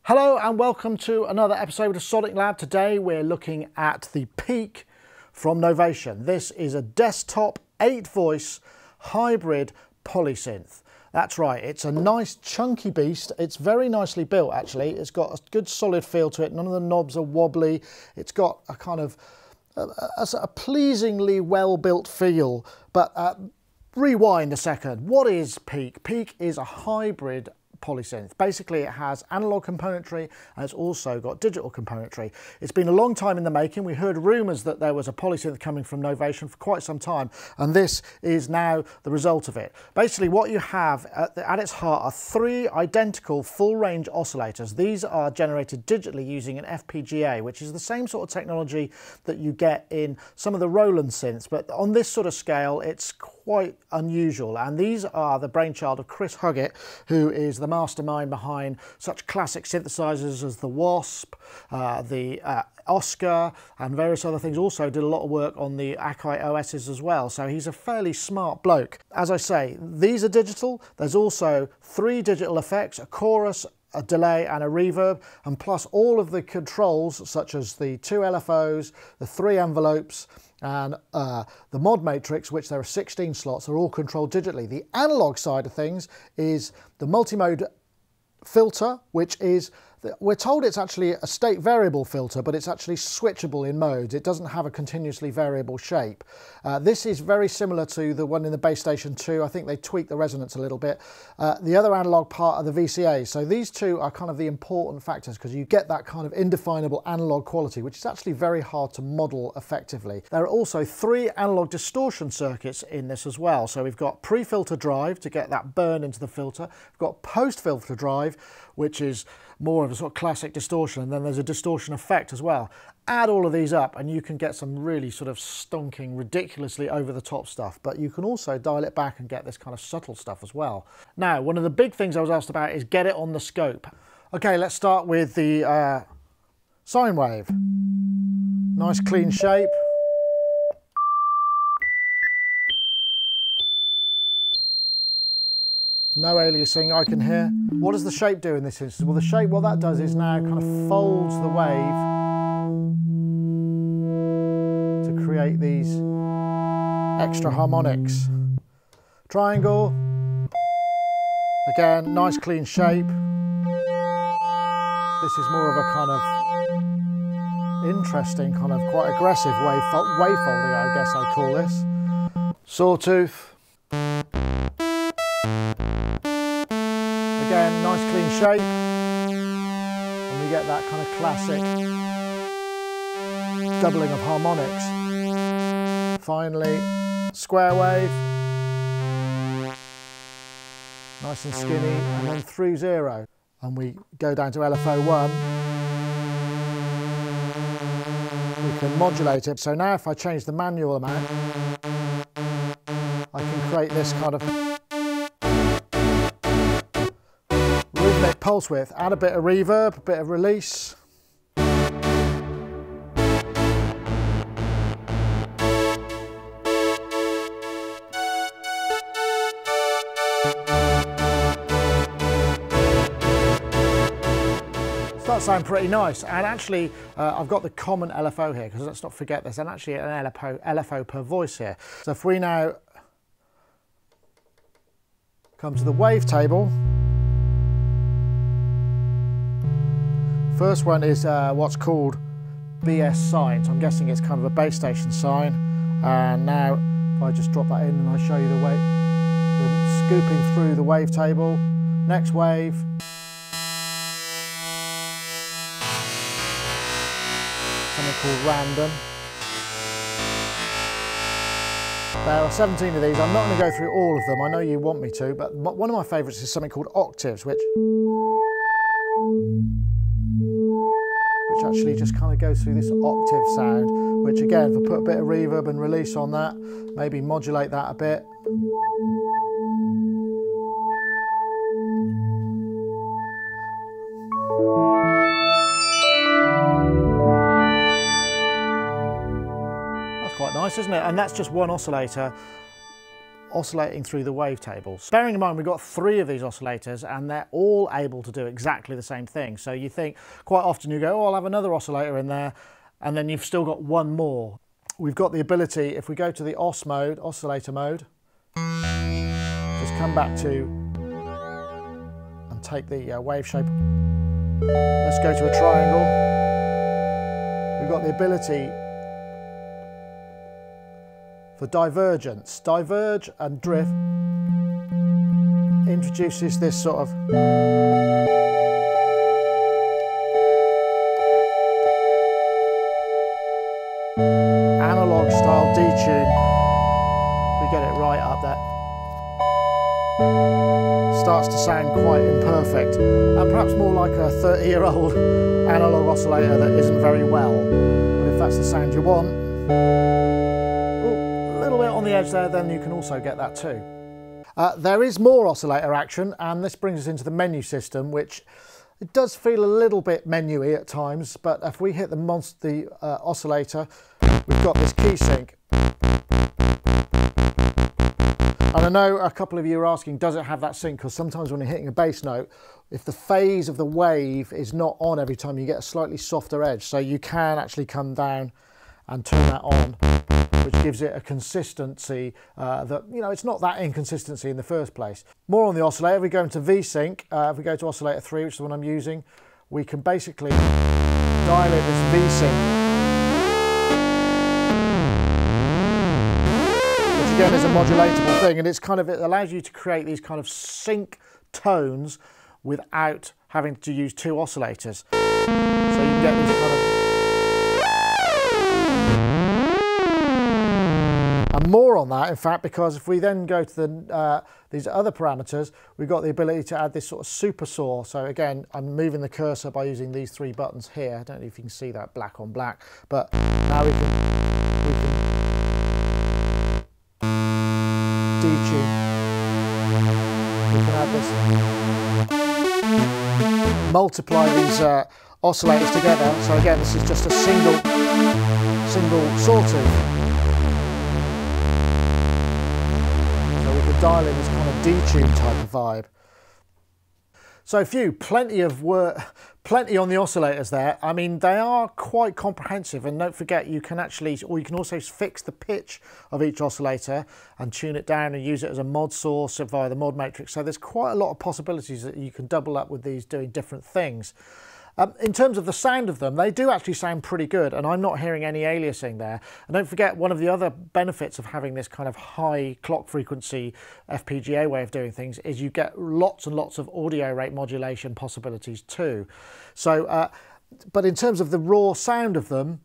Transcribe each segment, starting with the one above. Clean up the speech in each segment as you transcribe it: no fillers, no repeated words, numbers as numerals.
Hello and welcome to another episode of SonicLAB. Today we're looking at the Peak from Novation. This is a desktop 8-voice hybrid polysynth. That's right, it's a nice chunky beast. It's very nicely built actually. It's got a good solid feel to it. None of the knobs are wobbly. It's got a kind of a pleasingly well built feel. But rewind a second. What is Peak? Peak is a hybrid polysynth. Basically it has analog componentry and it's also got digital componentry. It's been a long time in the making. We heard rumours that there was a polysynth coming from Novation for quite some time, and this is now the result of it. Basically what you have at its heart are 3 identical full range oscillators. These are generated digitally using an FPGA, which is the same sort of technology that you get in some of the Roland synths, but on this sort of scale it's quite unusual. And these are the brainchild of Chris Huggett, who is the mastermind behind such classic synthesizers as the Wasp, the Oscar and various other things. Also did a lot of work on the Akai OSs as well, so he's a fairly smart bloke. As I say, these are digital. There's also 3 digital effects, a chorus, a delay and a reverb, and plus all of the controls such as the 2 LFOs, the 3 envelopes and the mod matrix, which there are 16 slots, are all controlled digitally. The analog side of things is the multi-mode filter, which is, we're told it's actually a state variable filter, but it's actually switchable in modes. It doesn't have a continuously variable shape. This is very similar to the one in the Base Station 2. I think they tweaked the resonance a little bit. The other analog part are the VCAs. So these two are kind of the important factors because you get that kind of indefinable analog quality, which is actually very hard to model effectively. There are also 3 analog distortion circuits in this as well. So we've got pre-filter drive to get that burn into the filter. We've got post-filter drive, which is more of a sort of classic distortion, and then there's a distortion effect as well. Add all of these up and you can get some really sort of stonking, ridiculously over the top stuff, but you can also dial it back and get this kind of subtle stuff as well. Now, one of the big things I was asked about is get it on the scope. Okay, let's start with the sine wave. Nice clean shape. No aliasing I can hear. What does the shape do in this instance? Well, the shape, what that does is now kind of folds the wave to create these extra harmonics. Triangle. Again, nice clean shape. This is more of a kind of interesting, kind of quite aggressive wavefolding, I guess I'd call this. Sawtooth. Again, nice clean shape, and we get that kind of classic doubling of harmonics. Finally, square wave, nice and skinny, and then through 0. And we go down to LFO1. We can modulate it. So now if I change the manual amount, I can create this kind of pulse width, add a bit of reverb, a bit of release. So that sounds pretty nice, and actually I've got the common LFO here, because let's not forget there's actually an LFO per voice here. So if we now come to the wavetable, first one is what's called BS sine, so I'm guessing it's kind of a base station sine. And now if I just drop that in and I show you the wave, we're scooping through the wavetable. Next wave. Something called random. There are 17 of these. I'm not going to go through all of them. I know you want me to, but one of my favourites is something called octaves, which actually just kind of goes through this octave sound, which again, if I put a bit of reverb and release on that, maybe modulate that a bit. That's quite nice, isn't it? And that's just one oscillator. oscillating through the wavetables. Bearing in mind we've got 3 of these oscillators and they're all able to do exactly the same thing. So you think quite often you go, oh, I'll have another oscillator in there, and then you've still got one more. We've got the ability, if we go to the OS mode, oscillator mode, just come back to and take the wave shape. Let's go to a triangle. We've got the ability for divergence. Diverge and drift introduces this sort of analog style detune. We get it right up there. Starts to sound quite imperfect and perhaps more like a 30-year-old analog oscillator that isn't very well. But if that's the sound you want, a little bit on the edge there, then you can also get that too. There is more oscillator action, and this brings us into the menu system, which it does feel a little bit menu-y at times, but if we hit the oscillator, we've got this key sync. And I know a couple of you are asking, does it have that sync? Because sometimes when you're hitting a bass note, if the phase of the wave is not on every time, you get a slightly softer edge. So you can actually come down and turn that on, which gives it a consistency that, you know, it's not that inconsistency in the first place. More on the oscillator, if we go into V-Sync, if we go to oscillator 3, which is the one I'm using, we can basically dial in this V-Sync. Again, is a modulatable thing, and it's kind of, it allows you to create these kind of sync tones without having to use 2 oscillators. So you can get these kind of, and more on that, in fact, because if we then go to the these other parameters, we've got the ability to add this sort of super saw. So again, I'm moving the cursor by using these 3 buttons here. I don't know if you can see that black on black, but now we can detune. We can add this, multiply these oscillators together. So again, this is just a single sawtooth. So we can dial in this kind of detune type of vibe. So plenty on the oscillators there. I mean, they are quite comprehensive, and don't forget you can actually, or you can also fix the pitch of each oscillator and tune it down and use it as a mod source via the mod matrix. So there's quite a lot of possibilities that you can double up with these doing different things. In terms of the sound of them, they do actually sound pretty good, and I'm not hearing any aliasing there. And don't forget, one of the other benefits of having this kind of high clock frequency FPGA way of doing things is you get lots and lots of audio rate modulation possibilities too. So, but in terms of the raw sound of them,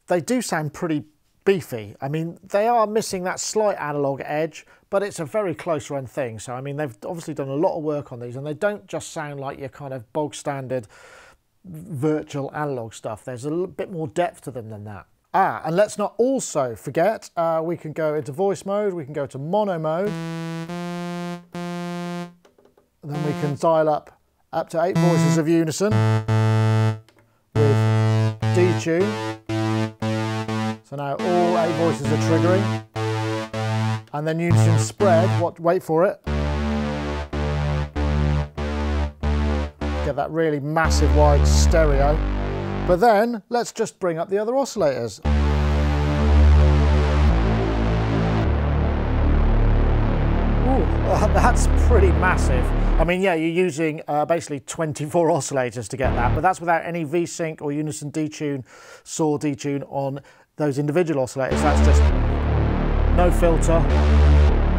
they do sound pretty beefy. I mean, they are missing that slight analog edge, but it's a very close run thing. So, I mean, they've obviously done a lot of work on these, and they don't just sound like your kind of bog standard virtual analog stuff. There's a little bit more depth to them than that. And let's not also forget, we can go into voice mode, we can go to mono mode, and then we can dial up to 8 voices of unison with detune. So now all 8 voices are triggering, and then unison spread, wait for it, get that really massive wide stereo. But then let's just bring up the other oscillators. Ooh, that's pretty massive. I mean, yeah, you're using basically 24 oscillators to get that, but that's without any V-Sync or unison detune, saw detune on those individual oscillators. That's just no filter.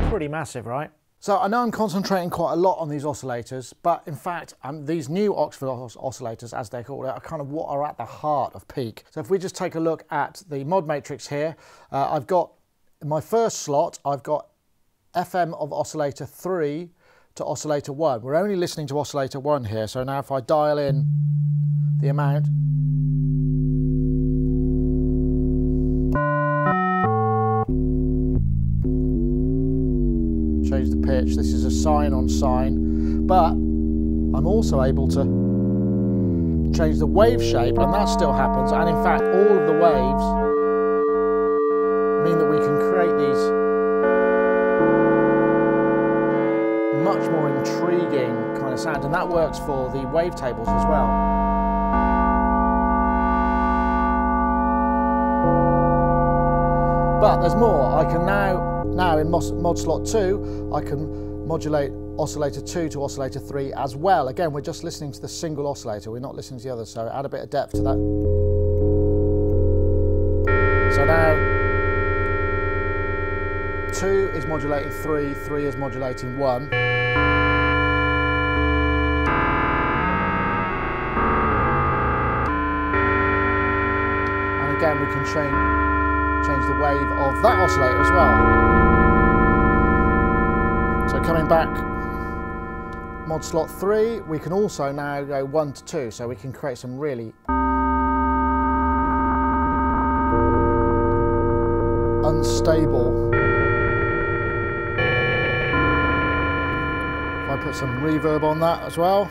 Pretty massive, right? So I know I'm concentrating quite a lot on these oscillators, but in fact, these new Oxford oscillators, as they're called, are kind of what are at the heart of Peak. So if we just take a look at the mod matrix here, I've got, in my first slot, I've got FM of oscillator 3 to oscillator 1. We're only listening to oscillator 1 here, so now if I dial in the amount, change the pitch. This is a sine on sine, but I'm also able to change the wave shape, and that still happens. And in fact, all of the waves mean that we can create these much more intriguing kind of sound, and that works for the wavetables as well. But there's more. I can now in mod slot 2, I can modulate oscillator 2 to oscillator 3 as well. Again, we're just listening to the single oscillator, we're not listening to the other, so add a bit of depth to that. So now 2 is modulating 3, 3 is modulating 1. And again, we can change the wave of that oscillator as well. So coming back, mod slot 3, we can also now go 1 to 2, so we can create some really unstable. If I put some reverb on that as well.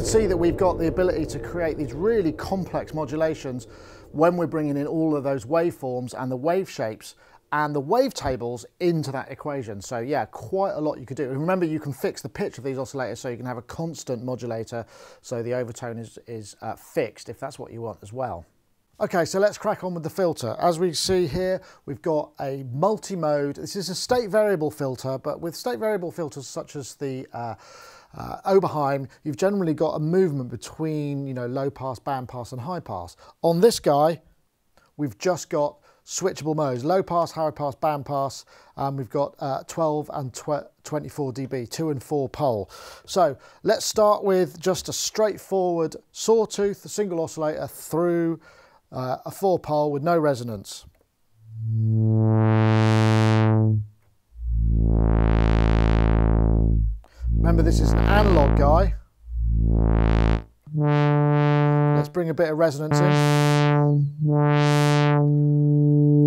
See that we've got the ability to create these really complex modulations when we're bringing in all of those waveforms and the wave shapes and the wavetables into that equation. So yeah, quite a lot you could do. And remember, you can fix the pitch of these oscillators so you can have a constant modulator, so the overtone is fixed if that's what you want as well. Okay, so let's crack on with the filter. As we see here, we've got a multi-mode. This is a state variable filter, but with state variable filters such as the Oberheim, you've generally got a movement between, you know, low pass, band pass and high pass. On this guy, we've just got switchable modes, low pass, high pass, band pass, and we've got 12 and 24 dB, 2 and 4 pole. So let's start with just a straightforward sawtooth, a single oscillator through a 4 pole with no resonance. Remember, this is an analog guy. Let's bring a bit of resonance in. A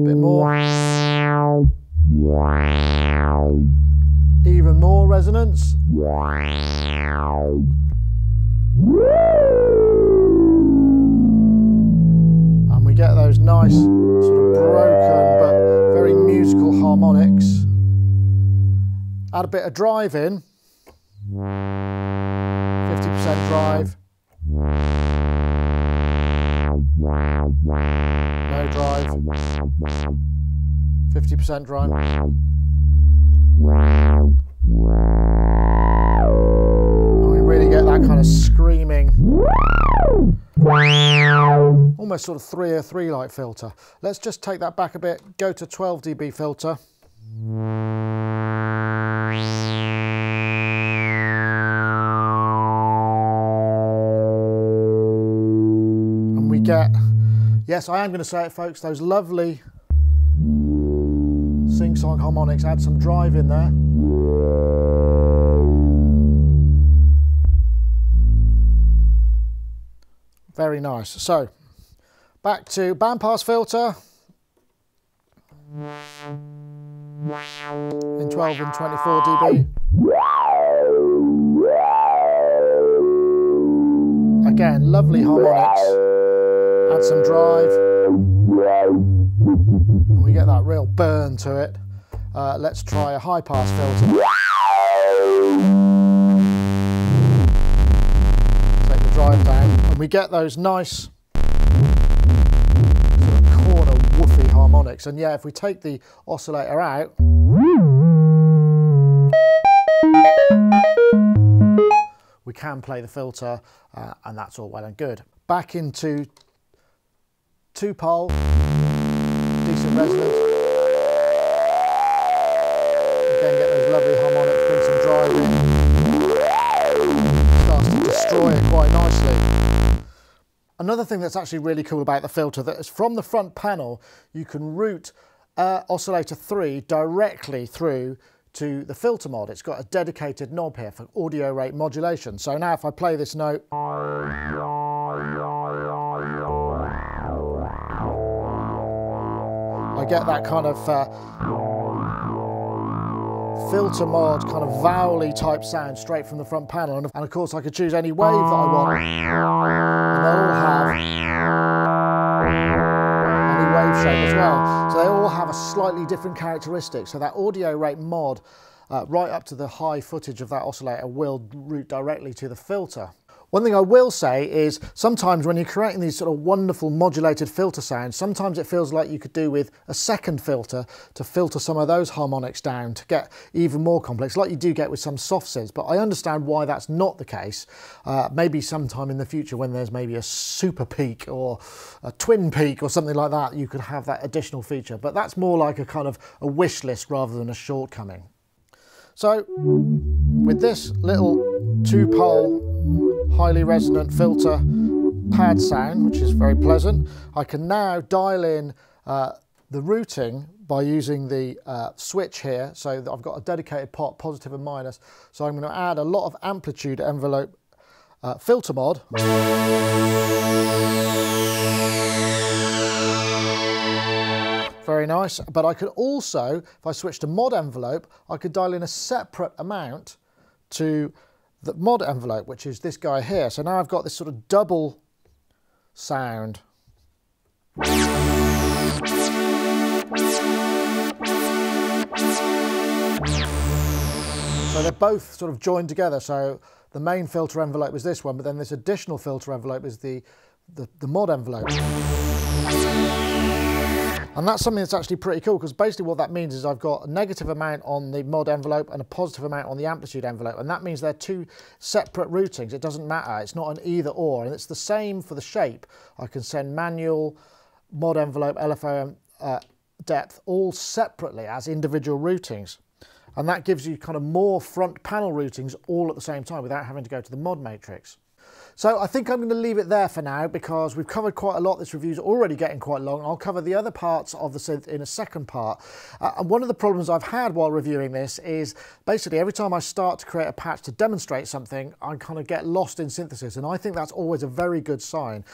bit more. Even more resonance. And we get those nice sort of broken but very musical harmonics. Add a bit of drive in. 50% drive. No drive. 50% drive. And we really get that kind of screaming, almost sort of 303 like filter. Let's just take that back a bit, go to 12 dB filter. Get, yes, I am going to say it, folks, those lovely sing-song harmonics. Add some drive in there. Very nice. So back to bandpass filter in 12 and 24 dB. Again, lovely harmonics. Add some drive, and we get that real burn to it. Let's try a high pass filter. Take the drive down, and we get those nice sort of corner woofy harmonics. And yeah, if we take the oscillator out, we can play the filter, and that's all well and good. Back into 2 pole, decent resonance. Again, get those lovely harmonics, bring some drive in. Starts to destroy it quite nicely. Another thing that's actually really cool about the filter, that is from the front panel, you can route oscillator 3 directly through to the filter mod. It's got a dedicated knob here for audio rate modulation. So now if I play this note, I get that kind of filter mod, kind of vowel-y type sound straight from the front panel. And of course I could choose any wave that I want. And they'll all have any wave shape as well. So they all have a slightly different characteristic. So that audio rate mod right up to the high footage of that oscillator will route directly to the filter. One thing I will say is sometimes when you're creating these sort of wonderful modulated filter sounds, sometimes it feels like you could do with a second filter to filter some of those harmonics down to get even more complex, like you do get with some soft synths. But I understand why that's not the case. Maybe sometime in the future when there's maybe a super peak or a twin peak or something like that, you could have that additional feature. But that's more like a kind of a wish list rather than a shortcoming. So with this little 2-pole highly resonant filter pad sound, which is very pleasant, I can now dial in the routing by using the switch here. So I've got a dedicated pot, positive and minus. So I'm going to add a lot of amplitude envelope filter mod. Very nice. But I could also, if I switch to mod envelope, I could dial in a separate amount to the mod envelope, which is this guy here. So now I've got this sort of double sound. So they're both sort of joined together. So the main filter envelope is this one, but then this additional filter envelope is the mod envelope. And that's something that's actually pretty cool, because basically what that means is I've got a negative amount on the mod envelope and a positive amount on the amplitude envelope, and that means they're two separate routings. It doesn't matter, it's not an either or, and it's the same for the shape. I can send manual, mod envelope, LFO depth all separately as individual routings, and that gives you kind of more front panel routings all at the same time without having to go to the mod matrix. So I think I'm going to leave it there for now, because we've covered quite a lot. This review's already getting quite long. I'll cover the other parts of the synth in a second part. And one of the problems I've had while reviewing this is basically every time I start to create a patch to demonstrate something, I kind of get lost in synthesis, and I think that's always a very good sign.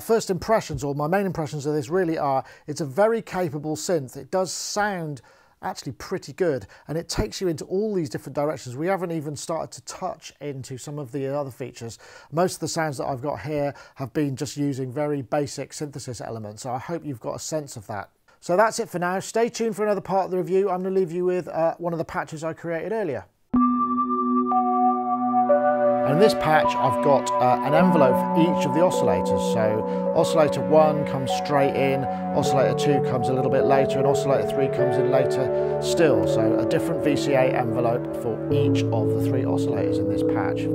First impressions, or my main impressions of this really are, it's a very capable synth. It does sound actually pretty good, and it takes you into all these different directions. We haven't even started to touch into some of the other features. Most of the sounds that I've got here have been just using very basic synthesis elements, so I hope you've got a sense of that. So that's it for now. Stay tuned for another part of the review. I'm going to leave you with one of the patches I created earlier. And in this patch I've got an envelope for each of the oscillators. So oscillator 1 comes straight in, oscillator 2 comes a little bit later, and oscillator 3 comes in later still. So a different VCA envelope for each of the 3 oscillators in this patch.